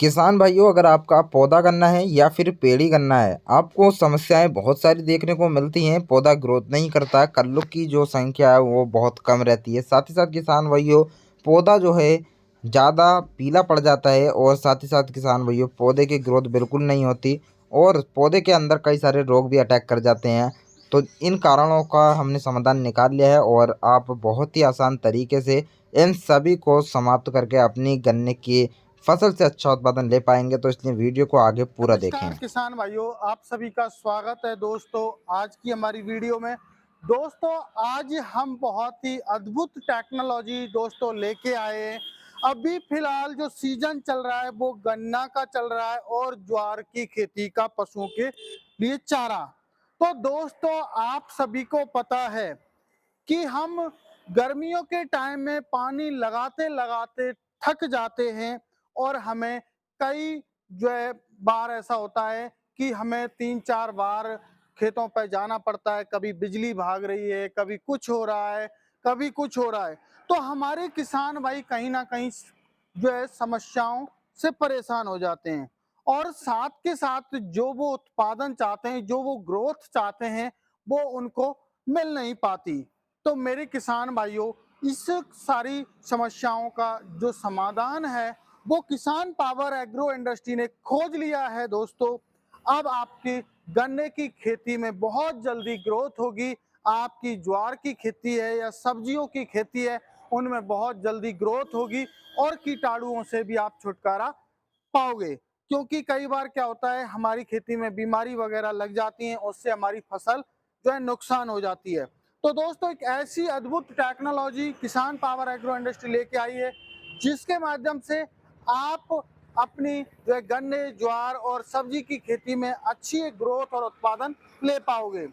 किसान भाइयों, अगर आपका पौधा करना है या फिर पेड़ी करना है, आपको समस्याएं बहुत सारी देखने को मिलती हैं। पौधा ग्रोथ नहीं करता, कल्लों की जो संख्या है वो बहुत कम रहती है। साथ ही साथ किसान भाइयों, पौधा जो है ज़्यादा पीला पड़ जाता है और साथ ही साथ किसान भाइयों पौधे की ग्रोथ बिल्कुल नहीं होती और पौधे के अंदर कई सारे रोग भी अटैक कर जाते हैं। तो इन कारणों का हमने समाधान निकाल लिया है और आप बहुत ही आसान तरीके से इन सभी को समाप्त करके अपनी गन्ने की फसल से अच्छा उत्पादन ले पाएंगे। तो इसलिए वीडियो को आगे पूरा देखें। नमस्कार किसान भाइयों, आप सभी का स्वागत है दोस्तों आज की हमारी वीडियो में। दोस्तों आज हम बहुत ही अद्भुत टेक्नोलॉजी दोस्तों लेके आए हैं। अभी फिलहाल जो सीजन चल रहा है वो गन्ना का चल रहा है और ज्वार की खेती का पशुओं के लिए चारा। तो दोस्तों आप सभी को पता है कि हम गर्मियों के टाइम में पानी लगाते लगाते थक जाते हैं और हमें कई जो है बार ऐसा होता है कि हमें 3-4 बार खेतों पर जाना पड़ता है। कभी बिजली भाग रही है, कभी कुछ हो रहा है, कभी कुछ हो रहा है। तो हमारे किसान भाई कहीं ना कहीं जो है समस्याओं से परेशान हो जाते हैं और साथ के साथ जो वो उत्पादन चाहते हैं, जो वो ग्रोथ चाहते हैं, वो उनको मिल नहीं पाती। तो मेरे किसान भाइयों, इस सारी समस्याओं का जो समाधान है वो किसान पावर एग्रो इंडस्ट्री ने खोज लिया है दोस्तों। अब आपकी गन्ने की खेती में बहुत जल्दी ग्रोथ होगी। आपकी ज्वार की खेती है या सब्जियों की खेती है, उनमें बहुत जल्दी ग्रोथ होगी और कीटाणुओं से भी आप छुटकारा पाओगे। क्योंकि कई बार क्या होता है, हमारी खेती में बीमारी वगैरह लग जाती है, उससे हमारी फसल जो है नुकसान हो जाती है। तो दोस्तों एक ऐसी अद्भुत टेक्नोलॉजी किसान पावर एग्रो इंडस्ट्री लेके आई है, जिसके माध्यम से आप अपनी जो है गन्ने ज्वार और सब्जी की खेती में अच्छी ग्रोथ और उत्पादन ले पाओगे।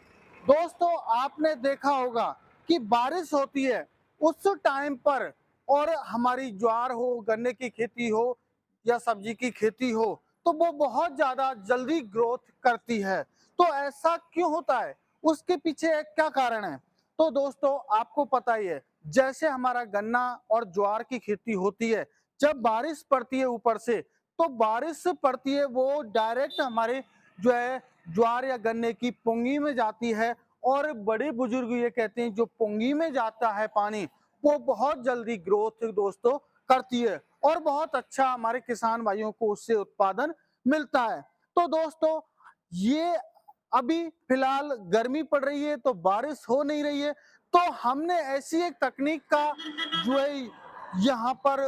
दोस्तों आपने देखा होगा कि बारिश होती है उस टाइम पर, और हमारी ज्वार हो, गन्ने की खेती हो या सब्जी की खेती हो, तो वो बहुत ज्यादा जल्दी ग्रोथ करती है। तो ऐसा क्यों होता है, उसके पीछे क्या कारण है? तो दोस्तों आपको पता ही है, जैसे हमारा गन्ना और ज्वार की खेती होती है, जब बारिश पड़ती है ऊपर से, तो बारिश पड़ती है वो डायरेक्ट हमारे जो है ज्वार या गन्ने की पुंगी में जाती है। और बड़े बुजुर्ग ये कहते हैं जो पुंगी में जाता है पानी, वो बहुत जल्दी ग्रोथ दोस्तों करती है और बहुत अच्छा हमारे किसान भाइयों को उससे उत्पादन मिलता है। तो दोस्तों ये अभी फिलहाल गर्मी पड़ रही है तो बारिश हो नहीं रही है, तो हमने ऐसी एक तकनीक का जो है यहाँ पर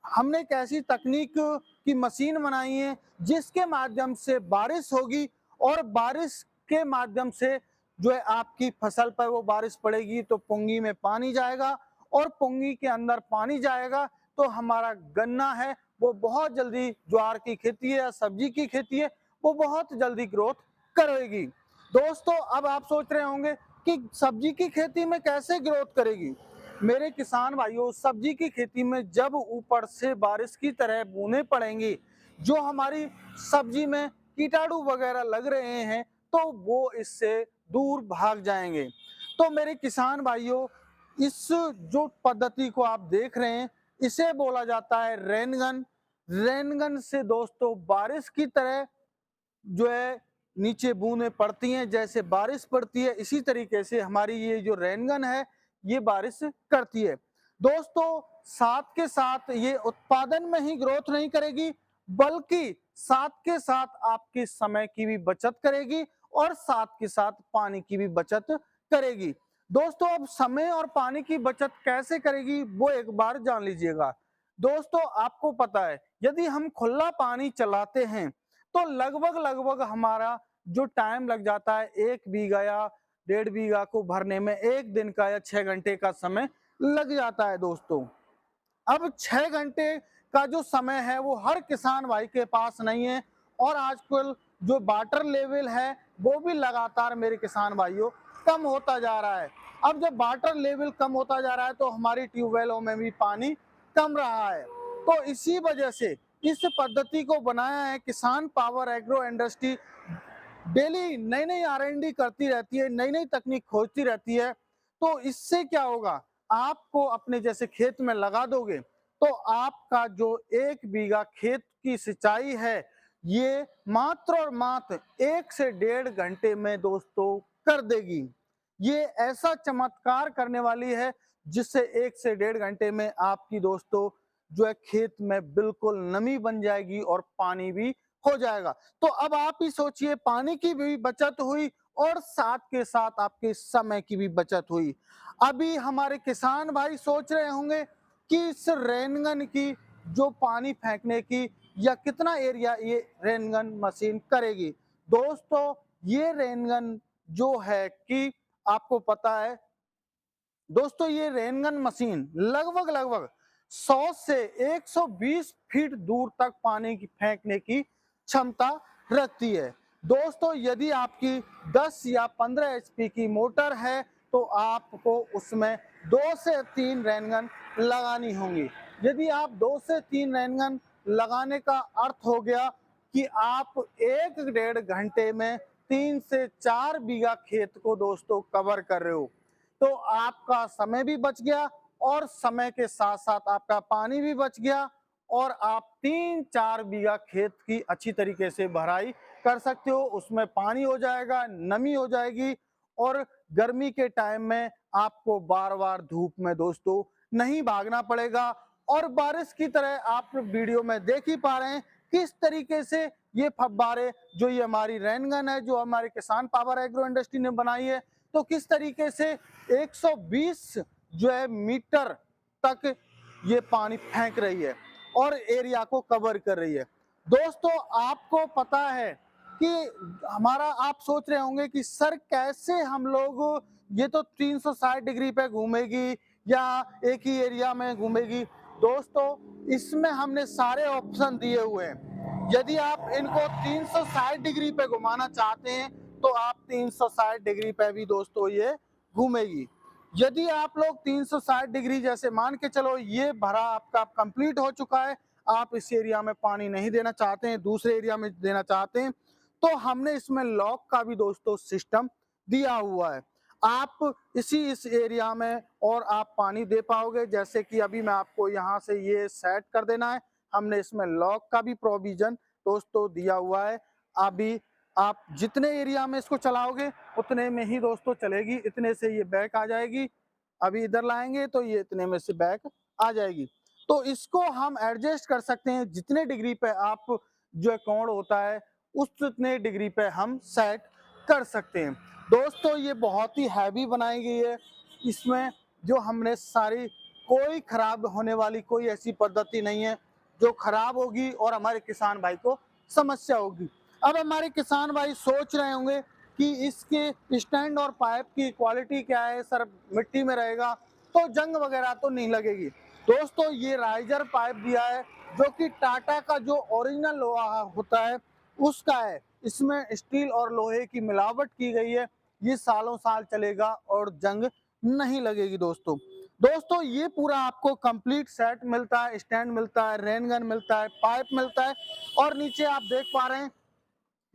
हमने एक ऐसी तकनीक की मशीन बनाई है जिसके माध्यम से बारिश होगी और बारिश के माध्यम से जो है आपकी फसल पर वो बारिश पड़ेगी तो पुंगी में पानी जाएगा और पुंगी के अंदर पानी जाएगा तो हमारा गन्ना है वो बहुत जल्दी, ज्वार की खेती है या सब्जी की खेती है, वो बहुत जल्दी ग्रोथ करेगी। दोस्तों अब आप सोच रहे होंगे कि सब्जी की खेती में कैसे ग्रोथ करेगी। मेरे किसान भाइयों, सब्जी की खेती में जब ऊपर से बारिश की तरह बूंदें पड़ेंगी, जो हमारी सब्जी में कीटाणु वगैरह लग रहे हैं, तो वो इससे दूर भाग जाएंगे। तो मेरे किसान भाइयों, इस जो पद्धति को आप देख रहे हैं, इसे बोला जाता है रेनगन। रेनगन से दोस्तों बारिश की तरह जो है नीचे बूंदें पड़ती हैं, जैसे बारिश पड़ती है इसी तरीके से हमारी ये जो रेनगन है ये बारिश करती है। दोस्तों साथ के साथ ये उत्पादन में ही ग्रोथ नहीं करेगी, बल्कि साथ के साथ आपके समय की भी बचत करेगी और साथ के साथ पानी की भी बचत करेगी। दोस्तों अब समय और पानी की बचत कैसे करेगी वो एक बार जान लीजिएगा। दोस्तों आपको पता है, यदि हम खुला पानी चलाते हैं तो लगभग लगभग हमारा जो टाइम लग जाता है 1 बीघा या 1.5 बीघा को भरने में 1 दिन का या 6 घंटे का समय लग जाता है दोस्तों। अब 6 घंटे का जो समय है वो हर किसान भाई के पास नहीं है और आजकल जो वाटर लेवल है वो भी लगातार मेरे किसान भाइयों कम होता जा रहा है। अब जब वाटर लेवल कम होता जा रहा है तो हमारी ट्यूबवेलों में भी पानी कम रहा है। तो इसी वजह से इस पद्धति को बनाया है किसान पावर एग्रो इंडस्ट्री। डेली नई नई R&D करती रहती है, नई नई तकनीक खोजती रहती है। तो इससे क्या होगा, आपको अपने जैसे खेत में लगा दोगे तो आपका जो 1 बीघा खेत की सिंचाई है, ये मात्र और मात्र 1 से 1.5 घंटे में दोस्तों कर देगी। ये ऐसा चमत्कार करने वाली है जिससे 1 से 1.5 घंटे में आपकी दोस्तों जो है खेत में बिल्कुल नमी बन जाएगी और पानी भी हो जाएगा। तो अब आप ही सोचिए, पानी की भी बचत हुई और साथ के साथ आपके समय की भी बचत हुई। अभी हमारे किसान भाई सोच रहे होंगे कि इस रेनगन की जो पानी फेंकने की या कितना एरिया ये रेनगन मशीन करेगी। दोस्तों ये रेनगन जो है कि आपको पता है दोस्तों, ये रेनगन मशीन लगभग 100 से 120 फीट दूर तक पानी की फेंकने की क्षमता रखती है। दोस्तों यदि आपकी 10 या 15 एचपी की मोटर है तो आपको उसमें 2 से 3 रेनगन लगानी होंगी। यदि आप 2 से 3 रेनगन लगाने का अर्थ हो गया कि आप 1 डेढ़ घंटे में 3 से 4 बीघा खेत को दोस्तों कवर कर रहे हो, तो आपका समय भी बच गया और समय के साथ साथ आपका पानी भी बच गया और आप 3-4 बीघा खेत की अच्छी तरीके से भराई कर सकते हो। उसमें पानी हो जाएगा, नमी हो जाएगी और गर्मी के टाइम में आपको बार-बार धूप में दोस्तों नहीं भागना पड़ेगा। और बारिश की तरह आप वीडियो में देख ही पा रहे हैं किस तरीके से ये फव्वारे जो ये हमारी रेनगन है, जो हमारे किसान पावर एग्रो इंडस्ट्री ने बनाई है, तो किस तरीके से 120 जो है मीटर तक ये पानी फेंक रही है और एरिया को कवर कर रही है। दोस्तों आपको पता है कि हमारा, आप सोच रहे होंगे कि सर कैसे हम लोग, ये तो 360 डिग्री पे घूमेगी या एक ही एरिया में घूमेगी। दोस्तों इसमें हमने सारे ऑप्शन दिए हुए हैं। यदि आप इनको 360 डिग्री पे घुमाना चाहते हैं तो आप 360 डिग्री पे भी दोस्तों ये घूमेगी। यदि आप लोग 360 डिग्री, जैसे मान के चलो ये भरा आपका कंप्लीट हो चुका है, आप इस एरिया में पानी नहीं देना चाहते हैं, दूसरे एरिया में देना चाहते हैं, तो हमने इसमें लॉक का भी दोस्तों सिस्टम दिया हुआ है। आप इस एरिया में और आप पानी दे पाओगे। जैसे कि अभी मैं आपको यहाँ से ये सेट कर देना है, हमने इसमें लॉक का भी प्रोविजन दोस्तों दिया हुआ है। अभी आप जितने एरिया में इसको चलाओगे उतने में ही दोस्तों चलेगी, इतने से ये बैक आ जाएगी। अभी इधर लाएंगे तो ये इतने में से बैक आ जाएगी। तो इसको हम एडजस्ट कर सकते हैं, जितने डिग्री पे आप जो कोण होता है उतने डिग्री पे हम सेट कर सकते हैं। दोस्तों ये बहुत ही हैवी बनाई गई है, इसमें जो हमने सारी, कोई खराब होने वाली कोई ऐसी पद्धति नहीं है जो खराब होगी और हमारे किसान भाई को समस्या होगी। अब हमारे किसान भाई सोच रहे होंगे कि इसके स्टैंड और पाइप की क्वालिटी क्या है सर, मिट्टी में रहेगा तो जंग वगैरह तो नहीं लगेगी। दोस्तों ये राइजर पाइप दिया है जो कि टाटा का जो ओरिजिनल लोहा होता है उसका है। इसमें स्टील और लोहे की मिलावट की गई है, ये सालों साल चलेगा और जंग नहीं लगेगी। दोस्तों ये पूरा आपको कंप्लीट सेट मिलता है, स्टैंड मिलता है, रेनगन मिलता है, पाइप मिलता है और नीचे आप देख पा रहे हैं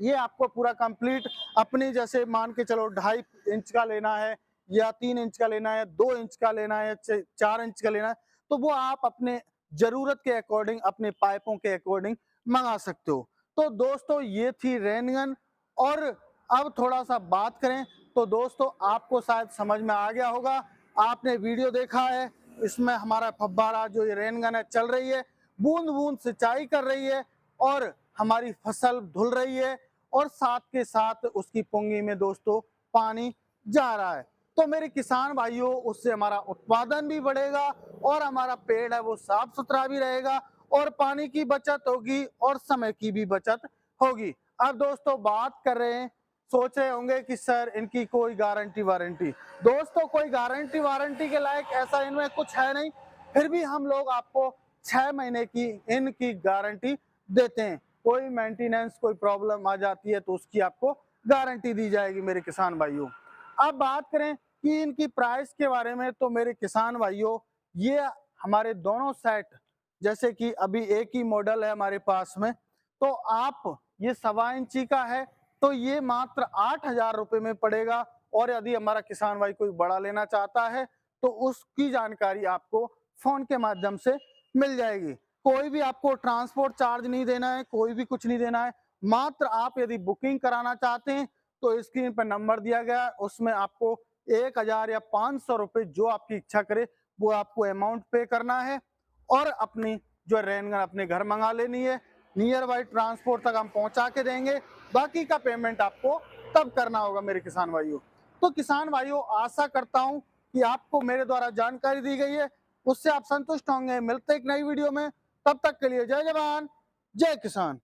ये आपको पूरा कंप्लीट अपनी, जैसे मान के चलो 2.5 इंच का लेना है या 3 इंच का लेना है, 2 इंच का लेना है, 4 इंच का लेना है, तो वो आप अपने जरूरत के अकॉर्डिंग, अपने पाइपों के अकॉर्डिंग मंगा सकते हो। तो दोस्तों ये थी रेनगन। और अब थोड़ा सा बात करें तो दोस्तों आपको शायद समझ में आ गया होगा, आपने वीडियो देखा है, इसमें हमारा फव्वारा जो ये रेनगन है चल रही है, बूंद बूंद सिंचाई कर रही है और हमारी फसल धुल रही है और साथ के साथ उसकी पुंगी में दोस्तों पानी जा रहा है। तो मेरे किसान भाइयों उससे हमारा उत्पादन भी बढ़ेगा और हमारा पेड़ है वो साफ सुथरा भी रहेगा और पानी की बचत होगी और समय की भी बचत होगी। अब दोस्तों बात कर रहे हैं, सोच रहे होंगे कि सर इनकी कोई गारंटी वारंटी। दोस्तों कोई गारंटी वारंटी के लायक ऐसा इनमें कुछ है नहीं, फिर भी हम लोग आपको 6 महीने की इनकी गारंटी देते हैं। कोई मेंटेनेंस, कोई प्रॉब्लम आ जाती है तो उसकी आपको गारंटी दी जाएगी मेरे किसान भाइयों। अब बात करें कि इनकी प्राइस के बारे में, तो मेरे किसान भाइयों ये हमारे दोनों सेट, जैसे कि अभी एक ही मॉडल है हमारे पास में, तो आप ये 1.25 इंची का है तो ये मात्र 8,000 रुपये में पड़ेगा। और यदि हमारा किसान भाई कोई बड़ा लेना चाहता है तो उसकी जानकारी आपको फोन के माध्यम से मिल जाएगी। कोई भी आपको ट्रांसपोर्ट चार्ज नहीं देना है, कोई भी कुछ नहीं देना है। मात्र आप यदि बुकिंग कराना चाहते हैं तो स्क्रीन पर नंबर दिया गया है, उसमें आपको 1000 या 500 रुपए जो आपकी इच्छा करे वो आपको अमाउंट पे करना है और अपनी जो रेनगन अपने घर मंगा लेनी है। नियर बाई ट्रांसपोर्ट तक हम पहुंचा के देंगे, बाकी का पेमेंट आपको तब करना होगा मेरे किसान भाइयों। तो किसान भाइयों, आशा करता हूं कि आपको मेरे द्वारा जानकारी दी गई है उससे आप संतुष्ट होंगे। मिलते एक नई वीडियो में, तब तक के लिए जय जवान जय किसान।